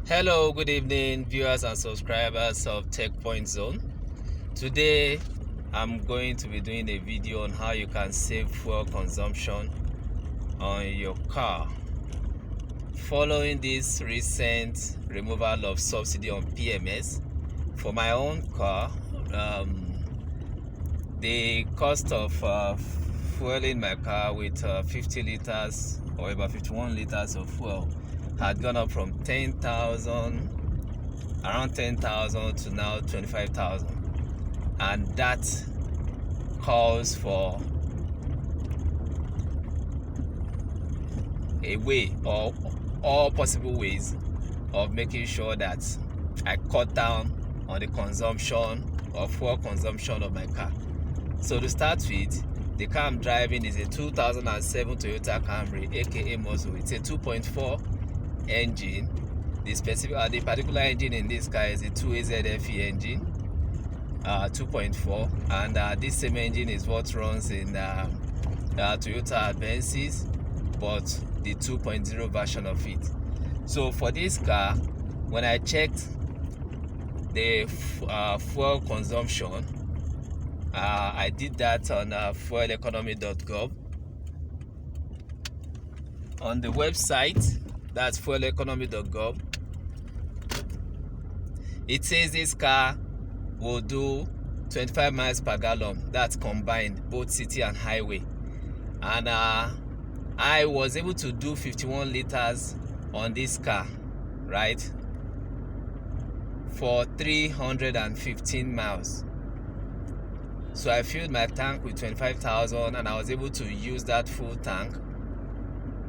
Hello, good evening, viewers and subscribers of Tech Point Zone. Today, I'm going to be doing a video on how you can save fuel consumption on your car. Following this recent removal of subsidy on PMS, for my own car, the cost of fueling my car with 50 liters or about 51 liters of fuel had gone up from 10,000, around 10,000 to now 25,000, and that calls for a way or all possible ways of making sure that I cut down on the consumption of fuel consumption of my car. So to start with, the car I'm driving is a 2007 Toyota Camry, aka Muscle. It's a 2.4 engine. The particular engine in this car is a 2AZFE engine, 2.4, and this same engine is what runs in Toyota Advances, but the 2.0 version of it. So for this car, when I checked the fuel consumption, I did that on fueleconomy.gov. On the website, that's fueleconomy.gov, it says this car will do 25 miles per gallon. That's combined, both city and highway. And I was able to do 51 liters on this car, right, for 315 miles. So I filled my tank with 25,000 and I was able to use that full tank.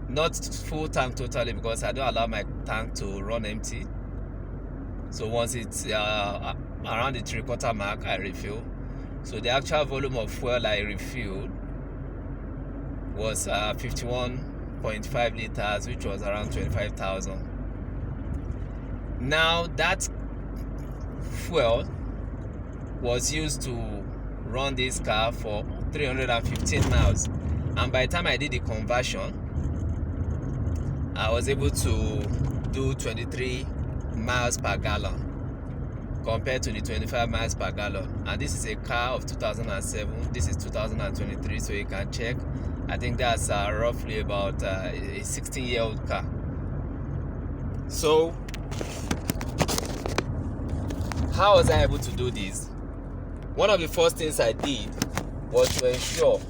Not full tank totally, because I don't allow my tank to run empty. So once it's around the 3/4 mark, I refill. So the actual volume of fuel I refilled was 51.5 liters, which was around 25,000. Now that fuel was used to run this car for 315 miles, and by the time I did the conversion, I was able to do 23 miles per gallon compared to the 25 miles per gallon. And this is a car of 2007. This is 2023, so you can check. I think that's roughly about a 16-year-old car. So how was I able to do this? One of the first things I did was to ensure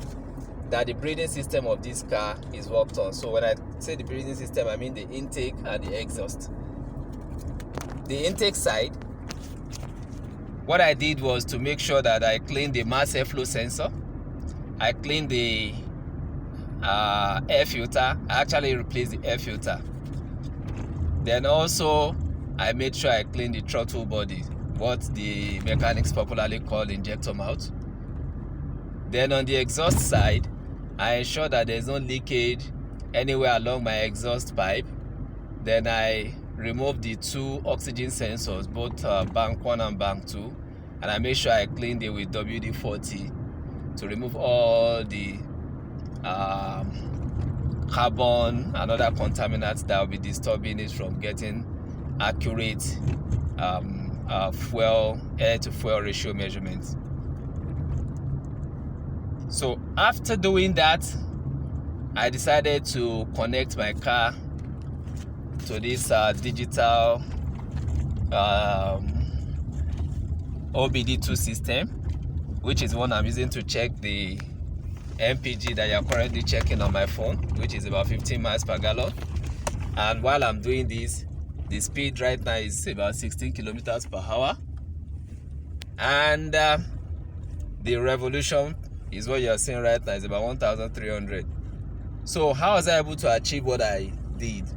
that the breathing system of this car is worked on. So when I say the breathing system, I mean the intake and the exhaust. The intake side, what I did was to make sure that I cleaned the mass airflow sensor. I cleaned the air filter. I actually replaced the air filter. Then also I made sure I cleaned the throttle body, what the mechanics popularly call injector mouth. Then on the exhaust side, I ensure that there's no leakage anywhere along my exhaust pipe. Then I removed the two oxygen sensors, both bank 1 and bank 2, and I made sure I cleaned it with WD-40 to remove all the carbon and other contaminants that will be disturbing it from getting accurate fuel air to fuel ratio measurements. So after doing that, I decided to connect my car to this digital OBD2 system, which is one I'm using to check the MPG that you're currently checking on my phone, which is about 15 miles per gallon. And while I'm doing this, the speed right now is about 16 kilometers per hour, and the revolution is what you're seeing right now, is about 1,300. So how was I able to achieve what I did?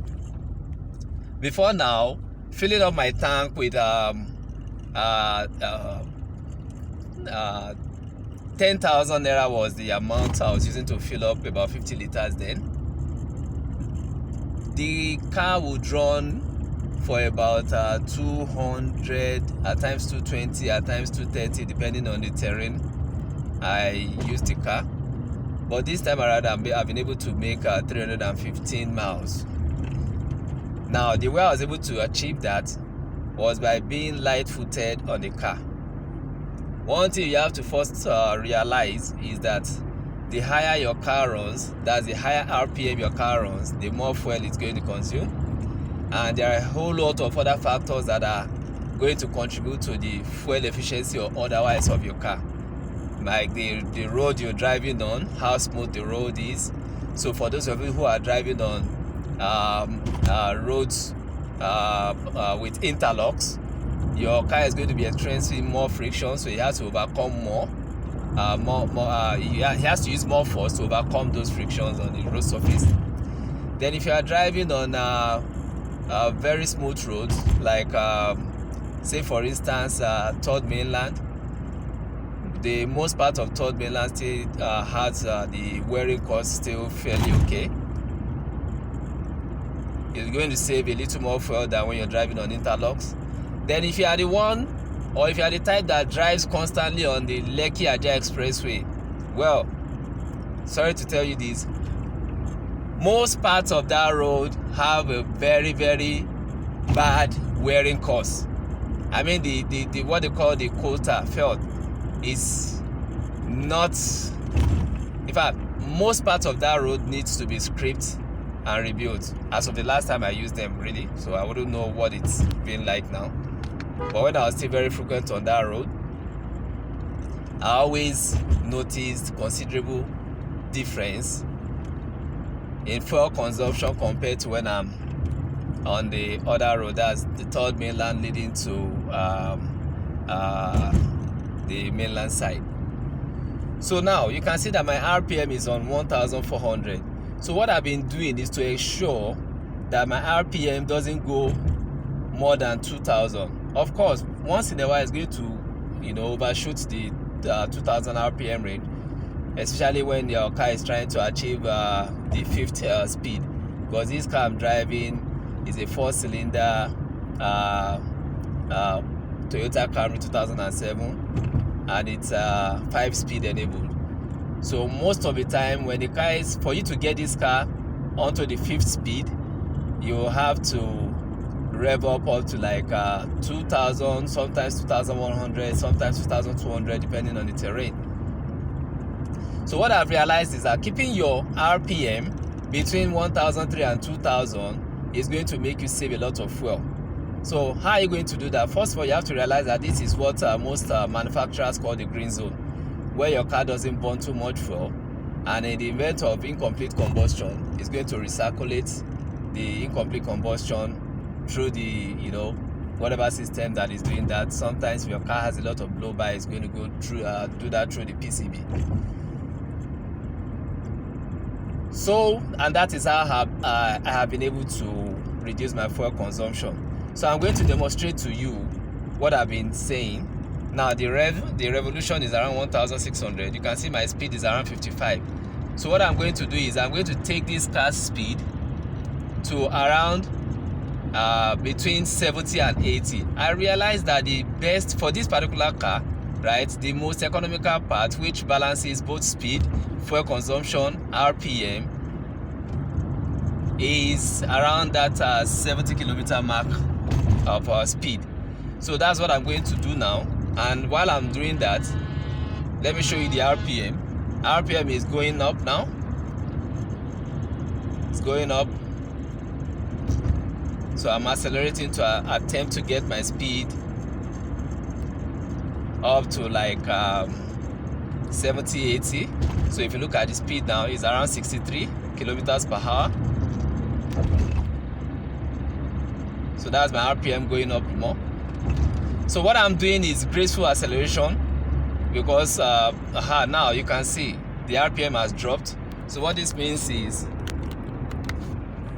Before now, filling up my tank with 10,000 naira was the amount I was using to fill up about 50 liters then. The car would run for about 200, at times 220, at times 230, depending on the terrain I used the car. But this time around, I've been able to make 315 miles. Now, the way I was able to achieve that was by being light-footed on the car. One thing you have to first realize is that the higher your car runs, that's the higher RPM your car runs, the more fuel it's going to consume. And there are a whole lot of other factors that are going to contribute to the fuel efficiency or otherwise of your car, like the road you're driving on, how smooth the road is. So for those of you who are driving on roads with interlocks, your car is going to be experiencing more friction, so it has to overcome more. He has to use more force to overcome those frictions on the road surface. Then if you are driving on very smooth roads, like say for instance Third Mainland, the most part of Third Mainland still has the wearing cost still fairly okay. It's going to save a little more fuel than when you're driving on interlocks. Then if you are the one, or if you are the type that drives constantly on the Lekki-Ajah Expressway, well, sorry to tell you this, most parts of that road have a very, very bad wearing cost. I mean, the what they call the quota felt is not. In fact, most parts of that road needs to be scraped and rebuilt. As of the last time I used them, really, so I wouldn't know what it's been like now. But when I was still very frequent on that road, I always noticed considerable difference in fuel consumption compared to when I'm on the other road, that's the Third Mainland leading to the mainland side. So now you can see that my RPM is on 1400. So what I've been doing is to ensure that my RPM doesn't go more than 2000. Of course, once in a while it's going to, overshoot the 2000 RPM range, especially when your car is trying to achieve the fifth speed. Because this car I'm driving is a 4-cylinder Toyota Camry 2007, and it's 5-speed enabled. So most of the time, when the car is, for you to get this car onto the 5th speed, you have to rev up to like 2000, sometimes 2100, sometimes 2200, depending on the terrain. So what I've realized is that keeping your RPM between 1003 and 2000 is going to make you save a lot of fuel. So how are you going to do that? First of all, you have to realize that this is what most manufacturers call the green zone, where your car doesn't burn too much fuel, and in the event of incomplete combustion, it's going to recirculate the incomplete combustion through the whatever system that is doing that. Sometimes if your car has a lot of blow by, it's going to go through do that through the PCB. So, and that is how I have been able to reduce my fuel consumption. So I'm going to demonstrate to you what I've been saying. Now the revolution is around 1600. You can see my speed is around 55. So what I'm going to do is I'm going to take this car's speed to around between 70 and 80. I realized that the best for this particular car, right, the most economical part, which balances both speed, fuel consumption, RPM, is around that 70 kilometer mark of speed. So that's what I'm going to do now. And while I'm doing that, let me show you the RPM. RPM is going up now. It's going up. So I'm accelerating to attempt to get my speed up to like 70, 80. So if you look at the speed now, it's around 63 kilometers per hour. So that's my RPM going up more. So what I'm doing is graceful acceleration, because now you can see the RPM has dropped. So what this means is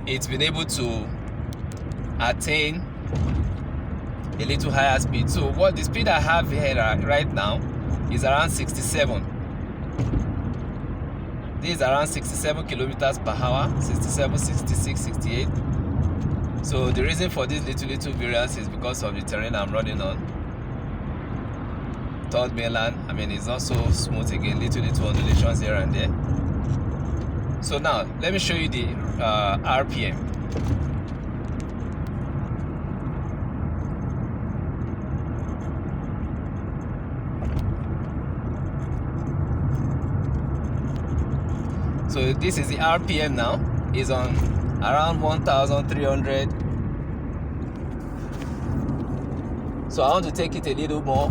it's been able to attain a little higher speed. So what the speed I have here right now is around 67. This is around 67 kilometers per hour, 67, 66, 68. So the reason for this little variance is because of the terrain I'm running on. Third Mainland, I mean, it's not so smooth again, little undulations here and there. So now let me show you the RPM. So this is the RPM now, is on around 1,300. So I want to take it a little more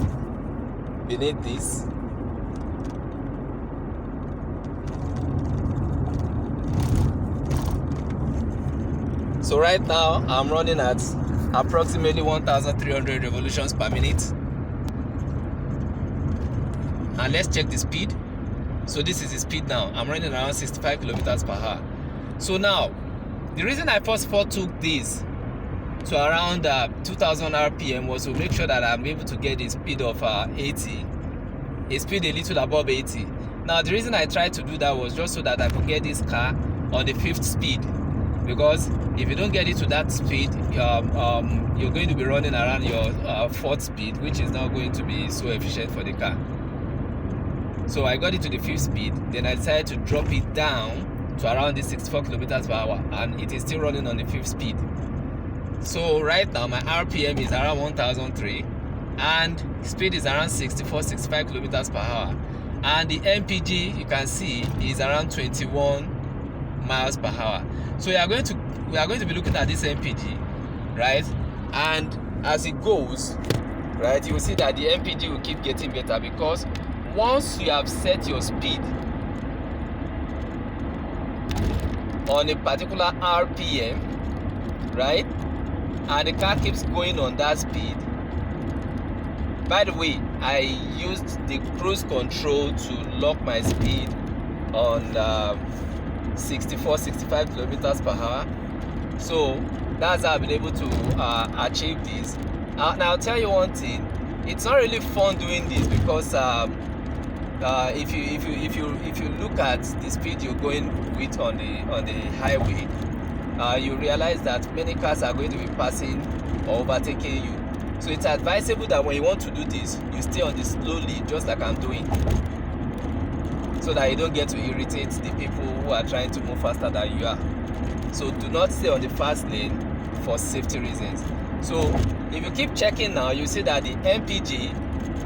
beneath this. So right now I'm running at approximately 1,300 revolutions per minute. And let's check the speed. So this is the speed now. I'm running around 65 kilometers per hour. So now, the reason I first of all took this to around 2,000 RPM was to make sure that I'm able to get a speed of 80, a speed a little above 80. Now the reason I tried to do that was just so that I could get this car on the 5th speed, because if you don't get it to that speed, you're going to be running around your 4th speed, which is not going to be so efficient for the car. So I got it to the 5th speed, then I decided to drop it down to around the 64 kilometers per hour, and it is still running on the 5th speed. So right now my RPM is around 1,003 and speed is around 65 kilometers per hour, and the MPG, you can see, is around 21 miles per hour. So we are going to be looking at this MPG, right? And as it goes, right, you will see that the MPG will keep getting better, because once you have set your speed on a particular RPM, right, and the car keeps going on that speed. By the way, I used the cruise control to lock my speed on 65 kilometers per hour. So that's how I've been able to achieve this. Now I'll tell you one thing, it's not really fun doing this, because if you look at the speed you're going with on the highway, you realize that many cars are going to be passing or overtaking you. So it's advisable that when you want to do this, you stay on the slow lane, just like I'm doing, so that you don't get to irritate the people who are trying to move faster than you are. So do not stay on the fast lane for safety reasons. So if you keep checking now, you see that the MPG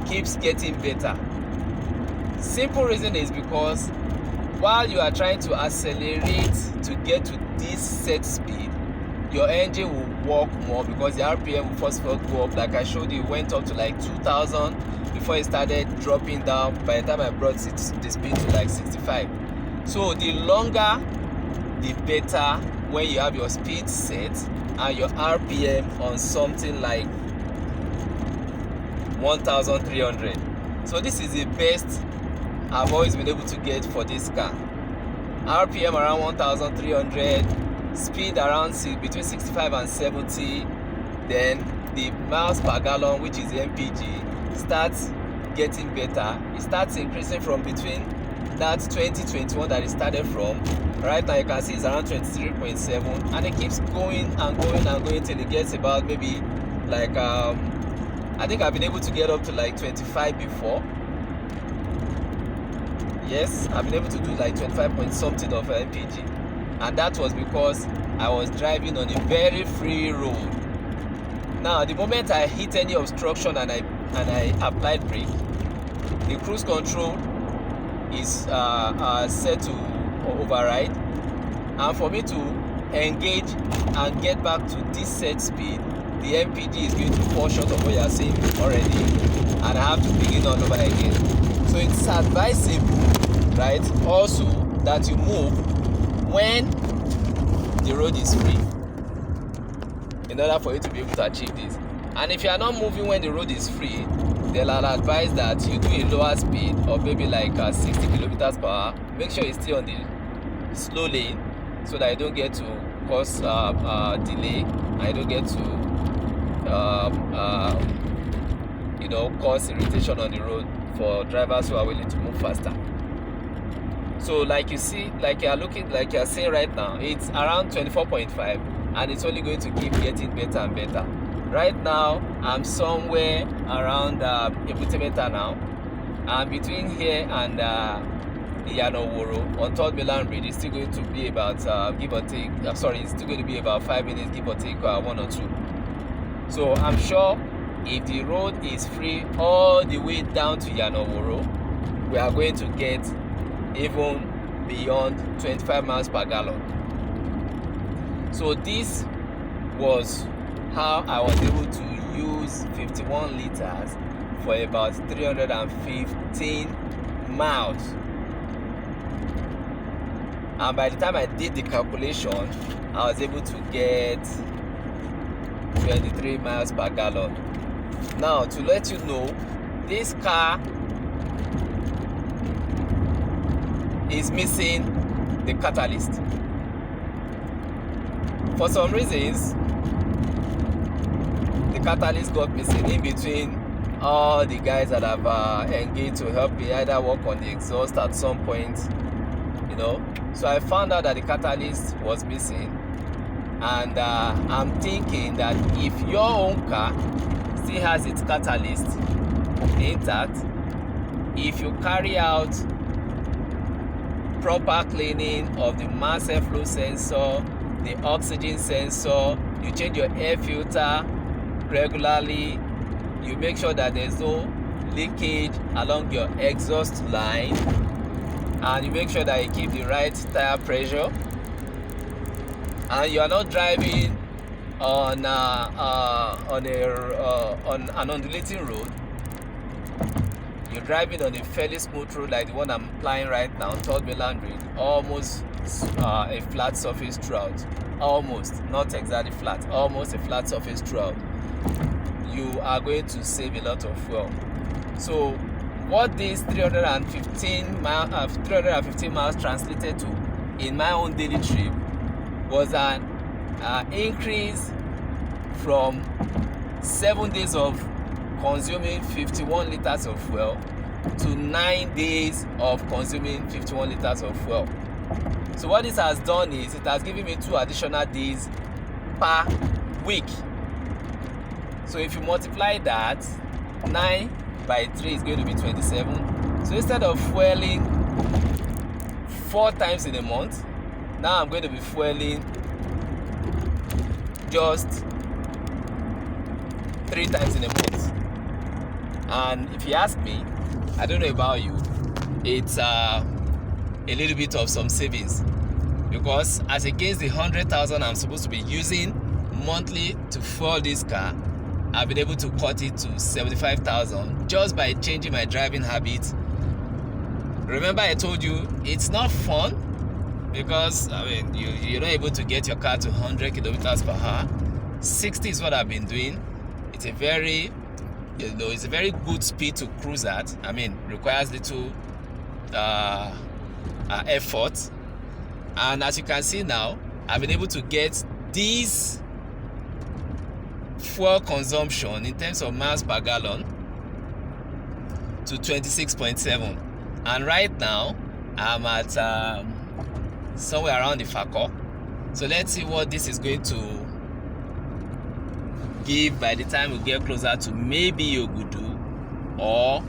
keeps getting better. Simple reason is because while you are trying to accelerate to get to this set speed, your engine will work more, because the RPM will first of all go up. Like I showed you, it went up to like 2,000 before it started dropping down. By the time I brought it the speed to like 65. So the longer the better when you have your speed set and your RPM on something like 1,300. So this is the best I've always been able to get for this car. RPM around 1,300, speed around between 65 and 70. Then the miles per gallon, which is the MPG, starts getting better. It starts increasing from between that 2021 that it started from. Right now you can see it's around 23.7, and it keeps going and going and going till it gets about maybe like I think I've been able to get up to like 25 before. Yes, I've been able to do like 25 point something of MPG, and that was because I was driving on a very free road. Now the moment I hit any obstruction and I applied brake, the cruise control is set to override, and for me to engage and get back to this set speed, the MPG is going to fall short of what you are seeing already, and I have to begin all over again. So it's advisable, right, also that you move when the road is free, in order for you to be able to achieve this. And if you are not moving when the road is free, they'll advise that you do a lower speed of maybe like 60 kilometers per hour. Make sure you stay on the slow lane, so that you don't get to cause delay, and you don't get to cause irritation on the road for drivers who are willing to move faster. So like you see, like you are seeing right now, it's around 24.5, and it's only going to keep getting better and better. Right now I'm somewhere around Ebutemeta now, and between here and Yanoworo on 3rd Milan Bridge, it's still going to be about give or take, it's still going to be about 5 minutes, give or take 1 or 2. So I'm sure if the road is free all the way down to Yanoworo, we are going to get even beyond 25 miles per gallon. So this was how I was able to use 51 liters for about 315 miles. And by the time I did the calculation, I was able to get 23 miles per gallon. Now, to let you know, this car is missing the catalyst. For some reasons, the catalyst got missing in between all the guys that have engaged to help me either work on the exhaust at some point, you know. So I found out that the catalyst was missing, and I'm thinking that if your own car still has its catalyst intact, if you carry out proper cleaning of the mass airflow sensor, the oxygen sensor, you change your air filter regularly, you make sure that there's no leakage along your exhaust line, and you make sure that you keep the right tire pressure, and you are not driving on an undulating road. You're driving on a fairly smooth road like the one I'm applying right now, Third Mainland Bridge, almost a flat surface throughout. Almost, not exactly flat, almost a flat surface throughout. You are going to save a lot of fuel. So what this 315 miles translated to in my own daily trip was an increase from 7 days of consuming 51 liters of fuel to 9 days of consuming 51 liters of fuel. So what this has done is it has given me 2 additional days per week. So if you multiply that, 9 by 3 is going to be 27. So instead of fueling 4 times in a month, now I'm going to be fueling just 3 times in a month. And if you ask me, I don't know about you, it's a little bit of some savings, because as against the 100,000 I'm supposed to be using monthly to fuel this car, I've been able to cut it to 75,000 just by changing my driving habits. Remember I told you it's not fun, because you're not able to get your car to 100 kilometers per hour. 60 is what I've been doing. It's a very good speed to cruise at. Requires little effort. And as you can see now, I've been able to get this fuel consumption in terms of miles per gallon to 26.7. And right now, I'm at somewhere around the Fakor. So let's see what this is going to give by the time we get closer to maybe Yogudu or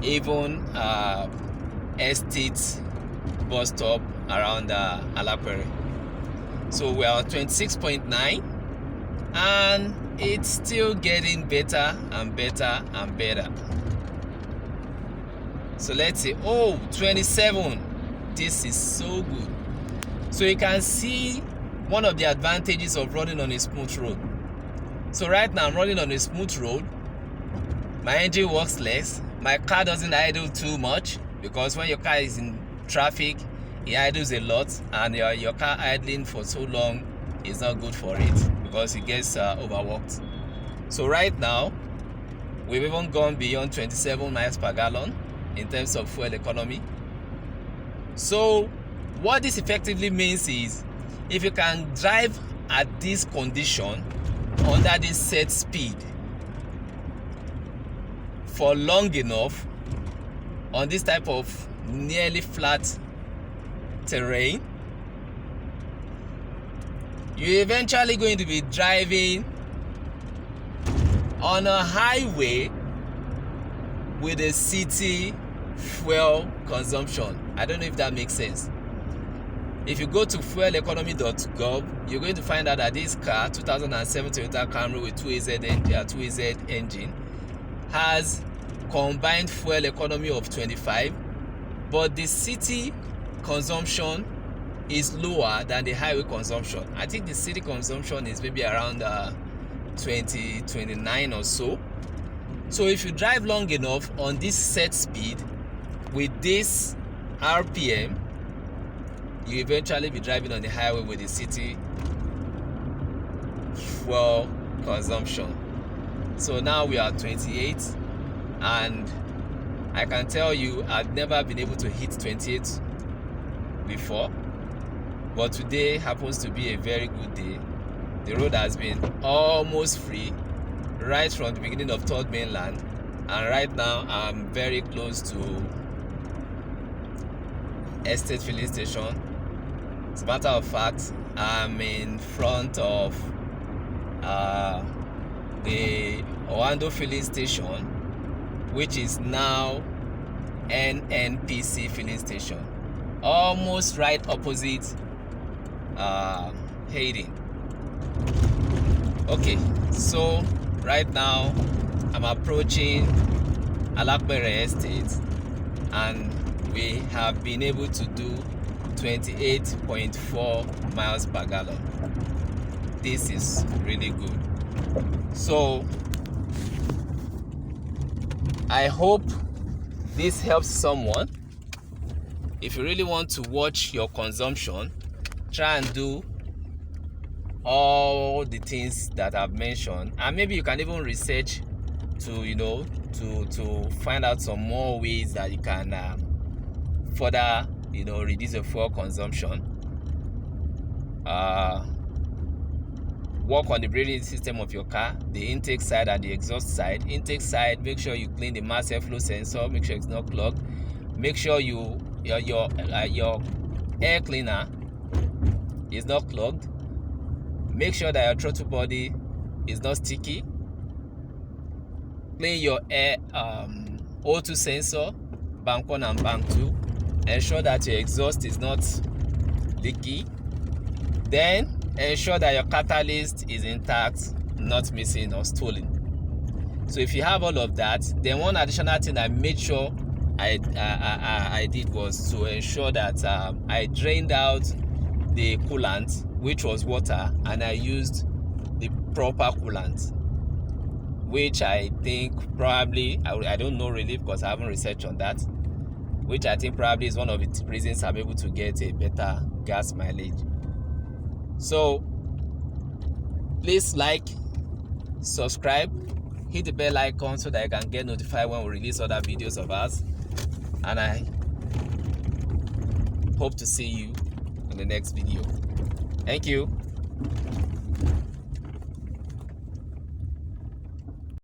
even Estate bus stop around Alapere. So we are at 26.9, and it's still getting better and better and better. So let's see. 27. This is so good. So you can see one of the advantages of running on a smooth road. So right now I'm running on a smooth road. My engine works less. My car doesn't idle too much, because when your car is in traffic, it idles a lot, and your car idling for so long is not good for it, because it gets overworked. So right now we've even gone beyond 27 miles per gallon in terms of fuel economy. So what this effectively means is, if you can drive at this condition under this set speed for long enough on this type of nearly flat terrain, you're eventually going to be driving on a highway with a city fuel consumption. I don't know if that makes sense. If you go to fueleconomy.gov, you're going to find out that this car, 2007 Toyota Camry with 2AZ engine, has combined fuel economy of 25, but the city consumption is lower than the highway consumption. I think the city consumption is maybe around 29 or so. So if you drive long enough on this set speed with this RPM, you eventually be driving on the highway with the city fuel consumption. So now we are 28, and I can tell you I've never been able to hit 28 before, but today happens to be a very good day. The road has been almost free right from the beginning of 3rd Mainland, and right now I'm very close to Estate Filling Station. As a matter of fact, I'm in front of the Oando Filling Station, which is now NNPC Filling Station, almost right opposite Hayden. Okay, so right now I'm approaching Alakbere Estate, and we have been able to do 28.4 miles per gallon. This is really good. So I hope this helps someone. If you really want to watch your consumption, try and do all the things that I've mentioned, and maybe you can even research to to find out some more ways that you can further reduce your fuel consumption. Work on the braking system of your car, the intake side and the exhaust side. Intake side, make sure you clean the mass airflow sensor, make sure it's not clogged. Make sure your air cleaner is not clogged. Make sure that your throttle body is not sticky. Clean your air O2 sensor, bank 1 and bank 2. Ensure that your exhaust is not leaky. Then ensure that your catalyst is intact, not missing or stolen. So if you have all of that, then one additional thing I made sure I did was to ensure that I drained out the coolant, which was water, and I used the proper coolant, which I think probably, I don't know really because I haven't researched on that, which I think probably is one of the reasons I'm able to get a better gas mileage. So please like, subscribe, hit the bell icon so that you can get notified when we release other videos of us, and I hope to see you in the next video. Thank you.